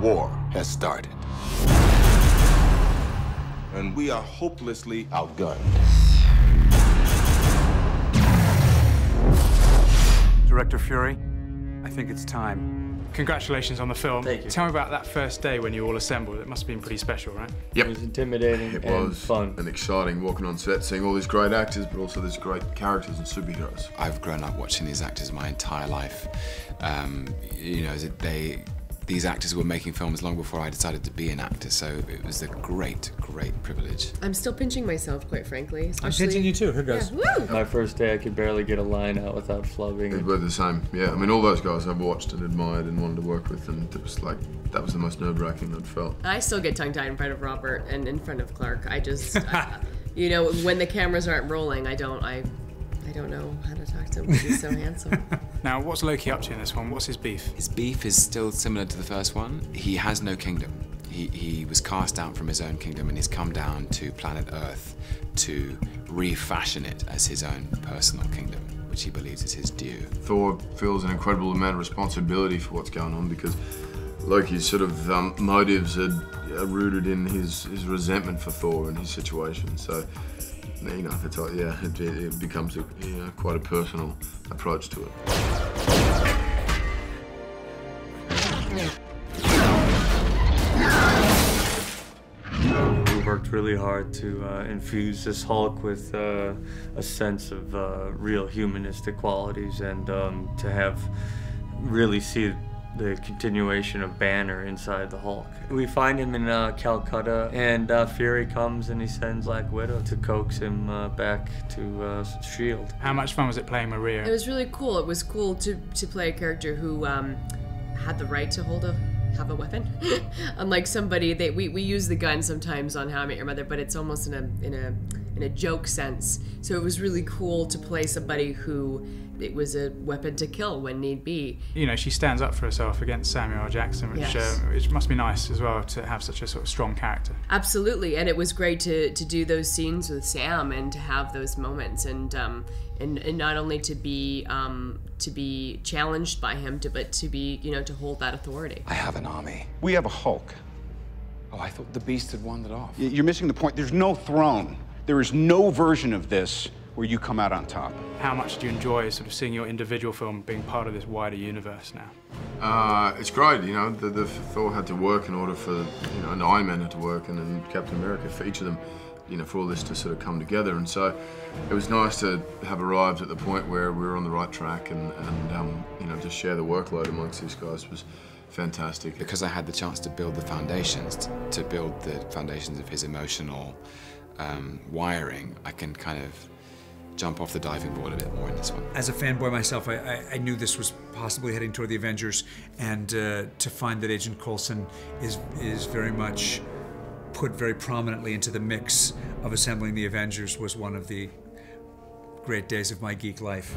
War has started. And we are hopelessly outgunned. Director Fury, I think it's time. Congratulations on the film. Thank you. Tell me about that first day when you all assembled. It must have been pretty special, right? Yep. It was intimidating and fun. And exciting walking on set, seeing all these great actors, but also these great characters and superheroes. I've grown up watching these actors my entire life. You know, these actors were making films long before I decided to be an actor, so it was a great, great privilege. I'm still pinching myself, quite frankly. I'm pinching you too. Here goes. Yeah. My first day, I could barely get a line out without flubbing. We're the same, yeah. I mean, all those guys I've watched and admired and wanted to work with, and it was like, that was the most nerve-wracking I'd felt. I still get tongue-tied in front of Robert and in front of Clark. I just, you know, when the cameras aren't rolling, I don't know how to talk to him because he's so handsome. Now, what's Loki up to in this one? What's his beef? His beef is still similar to the first one. He has no kingdom. He was cast out from his own kingdom and he's come down to planet Earth to refashion it as his own personal kingdom, which he believes is his due. Thor feels an incredible amount of responsibility for what's going on because Loki's sort of motives are rooted in his resentment for Thor and his situation. So, you know, it's like, yeah, it becomes quite a personal approach to it. We worked really hard to infuse this Hulk with a sense of real humanistic qualities and to really see the continuation of Banner inside the Hulk. We find him in Calcutta, and Fury comes and he sends Black Widow to coax him back to S.H.I.E.L.D. How much fun was it playing Maria? It was really cool. It was cool to play a character who had the right to have a weapon. Unlike somebody that we use the gun sometimes on How I Met Your Mother, but it's almost in a joke sense. So it was really cool to play somebody who it was a weapon to kill when need be. You know, she stands up for herself against Samuel L. Jackson, which must be nice as well to have such a sort of strong character. Absolutely, and it was great to do those scenes with Sam and to have those moments and not only to be challenged by him, but to be, you know, to hold that authority. I have an army. We have a Hulk. Oh, I thought the Beast had wandered off. You're missing the point. There's no throne. There is no version of this where you come out on top. How much do you enjoy sort of seeing your individual film being part of this wider universe now? It's great, you know, the Thor had to work in order for, you know, and Iron Man had to work, and then Captain America, for each of them, you know, for all this to sort of come together. And so it was nice to have arrived at the point where we were on the right track and you know, just share the workload amongst these guys was fantastic. Because I had the chance to build the foundations, to build the foundations of his emotional wiring, I can kind of jump off the diving board a bit more in this one. As a fanboy myself, I knew this was possibly heading toward the Avengers, and to find that Agent Coulson is very much put very prominently into the mix of assembling the Avengers was one of the great days of my geek life.